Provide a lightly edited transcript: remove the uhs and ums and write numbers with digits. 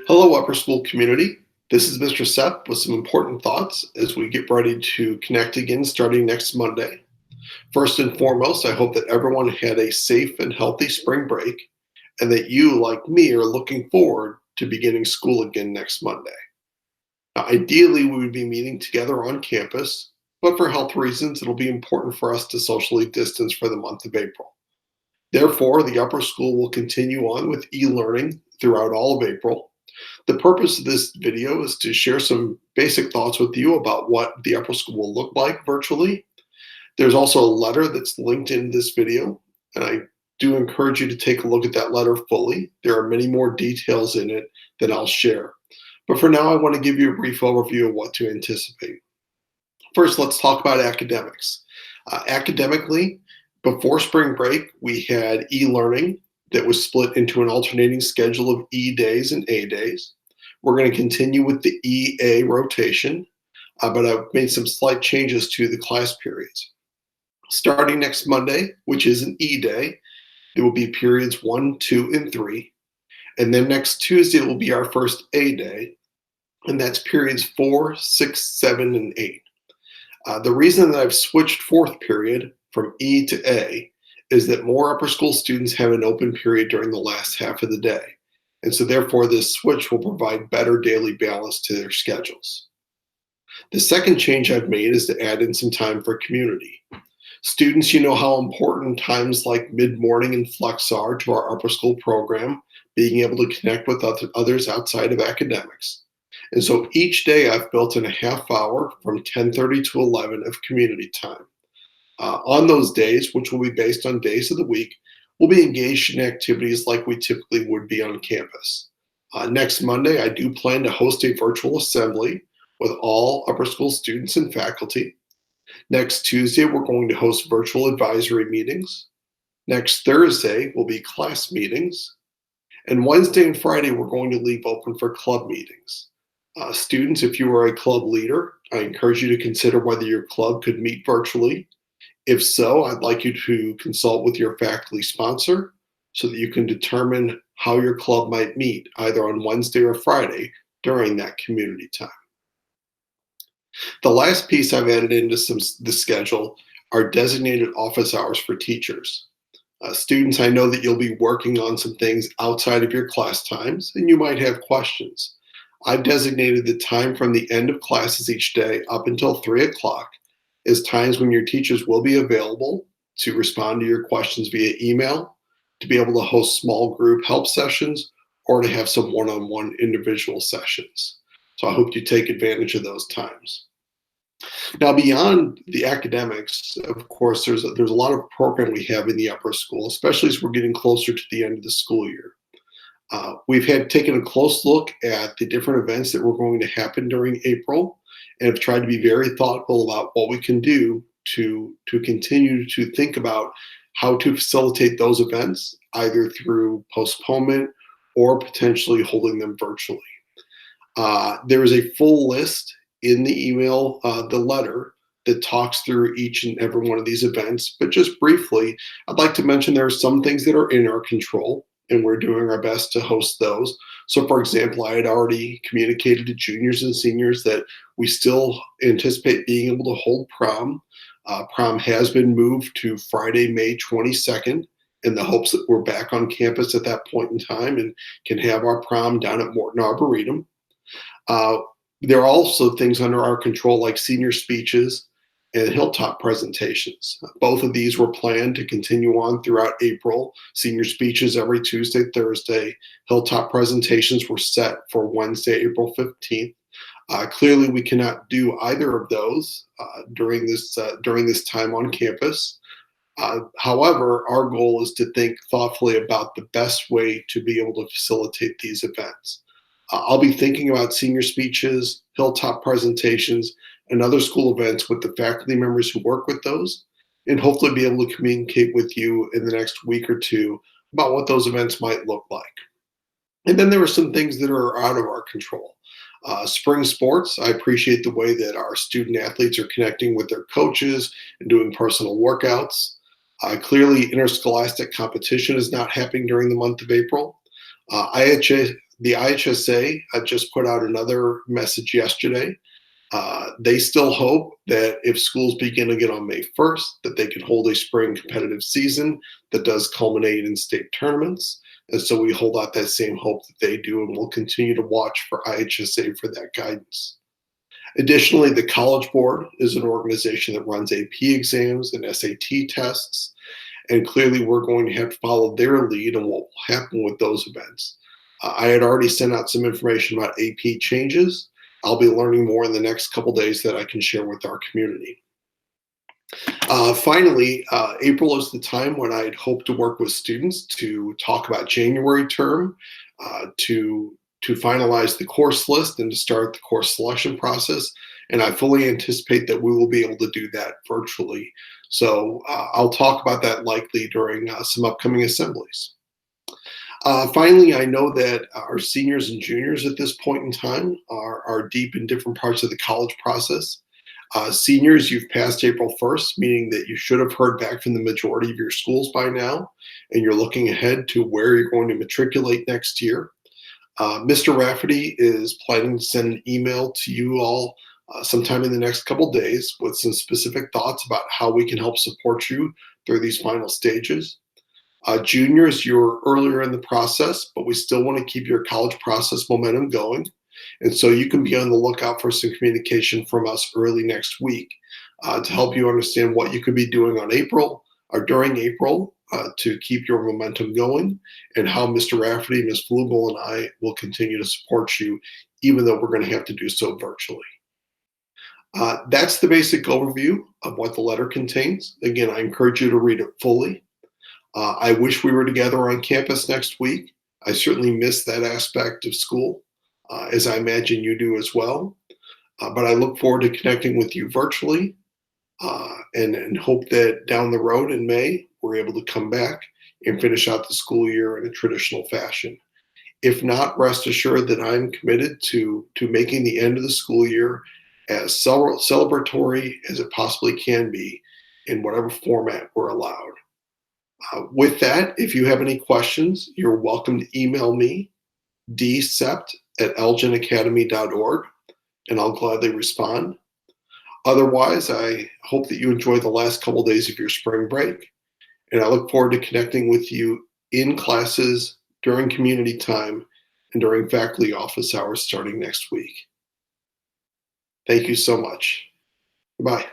Hello, upper school community. This is Mr. Sept with some important thoughts as we get ready to connect again starting next Monday. First and foremost, I hope that everyone had a safe and healthy spring break and that you, like me, are looking forward to beginning school again next Monday. Now, ideally, we would be meeting together on campus, but for health reasons, it'll be important for us to socially distance for the month of April. Therefore, the upper school will continue on with e-learning throughout all of April. The purpose of this video is to share some basic thoughts with you about what the upper school will look like virtually. There's also a letter that's linked in this video, and I do encourage you to take a look at that letter fully. There are many more details in it than I'll share. But for now, I want to give you a brief overview of what to anticipate. First, let's talk about academics. Academically, before spring break, we had e-learning that was split into an alternating schedule of E days and A days. We're going to continue with the EA rotation, but I've made some slight changes to the class periods. Starting next Monday, which is an E day, there will be periods 1, 2, and 3. And then next Tuesday will be our first A day, and that's periods 4, 6, 7, and 8. The reason that I've switched fourth period from E to A is that more upper school students have an open period during the last half of the day. And so therefore this switch will provide better daily balance to their schedules. The second change I've made is to add in some time for community. Students, you know how important times like mid-morning and flex are to our upper school program, being able to connect with others outside of academics. And so each day I've built in a half hour from 10:30 to 11 of community time. On those days, which will be based on days of the week, we'll be engaged in activities like we typically would be on campus. Next Monday, I do plan to host a virtual assembly with all upper school students and faculty. Next Tuesday, we're going to host virtual advisory meetings. Next Thursday will be class meetings. And Wednesday and Friday, we're going to leave open for club meetings. Students, if you are a club leader, I encourage you to consider whether your club could meet virtually. If so, I'd like you to consult with your faculty sponsor so that you can determine how your club might meet either on Wednesday or Friday during that community time. The last piece I've added into the schedule are designated office hours for teachers. Students, I know that you'll be working on some things outside of your class times and you might have questions. I've designated the time from the end of classes each day up until 3 o'clock is times when your teachers will be available to respond to your questions via email, to be able to host small group help sessions, or to have some one-on-one individual sessions. So I hope you take advantage of those times. Now, beyond the academics, of course, there's a lot of program we have in the upper school, especially as we're getting closer to the end of the school year. We've taken a close look at the different events that were going to happen during April and have tried to be very thoughtful about what we can do to continue to think about how to facilitate those events, either through postponement or potentially holding them virtually. There is a full list in the email, the letter, that talks through each and every one of these events. But just briefly, I'd like to mention there are some things that are in our control, and we're doing our best to host those. So for example, I had already communicated to juniors and seniors that we still anticipate being able to hold prom. Prom has been moved to Friday, May 22nd, in the hopes that we're back on campus at that point in time and can have our prom down at Morton Arboretum. There are also things under our control like senior speeches and hilltop presentations. Both of these were planned to continue on throughout April. Senior speeches every Tuesday, Thursday. Hilltop presentations were set for Wednesday, April 15th. Clearly, we cannot do either of those during this time on campus. However, our goal is to think thoughtfully about the best way to be able to facilitate these events. I'll be thinking about senior speeches, hilltop presentations, and other school events with the faculty members who work with those, and hopefully be able to communicate with you in the next week or two about what those events might look like. And then there are some things that are out of our control. Spring sports, I appreciate the way that our student athletes are connecting with their coaches and doing personal workouts. Clearly, interscholastic competition is not happening during the month of April. IHSA The IHSA just put out another message yesterday. They still hope that if schools begin again on May 1st, that they can hold a spring competitive season that does culminate in state tournaments. And so we hold out that same hope that they do, and we'll continue to watch for IHSA for that guidance. Additionally, the College Board is an organization that runs AP exams and SAT tests, and clearly we're going to have to follow their lead on what will happen with those events. I had already sent out some information about AP changes. I'll be learning more in the next couple days that I can share with our community. Finally, April is the time when I'd hope to work with students to talk about January term, to finalize the course list and to start the course selection process. And I fully anticipate that we will be able to do that virtually. So I'll talk about that likely during some upcoming assemblies. Finally, I know that our seniors and juniors at this point in time are deep in different parts of the college process. Seniors, you've passed April 1st, meaning that you should have heard back from the majority of your schools by now, and you're looking ahead to where you're going to matriculate next year. Mr. Rafferty is planning to send an email to you all sometime in the next couple days with some specific thoughts about how we can help support you through these final stages. Juniors, you're earlier in the process, but we still want to keep your college process momentum going. And so you can be on the lookout for some communication from us early next week to help you understand what you could be doing on April or during April to keep your momentum going, and how Mr. Rafferty, Ms. Flugel, and I will continue to support you, even though we're going to have to do so virtually. That's the basic overview of what the letter contains. Again, I encourage you to read it fully. I wish we were together on campus next week. I certainly miss that aspect of school, as I imagine you do as well. But I look forward to connecting with you virtually and hope that down the road in May, we're able to come back and finish out the school year in a traditional fashion. If not, rest assured that I'm committed to making the end of the school year as celebratory as it possibly can be in whatever format we're allowed. With that, if you have any questions, you're welcome to email me, dsept@elginacademy.org, and I'll gladly respond. Otherwise, I hope that you enjoy the last couple days of your spring break, and I look forward to connecting with you in classes, during community time, and during faculty office hours starting next week. Thank you so much. Goodbye.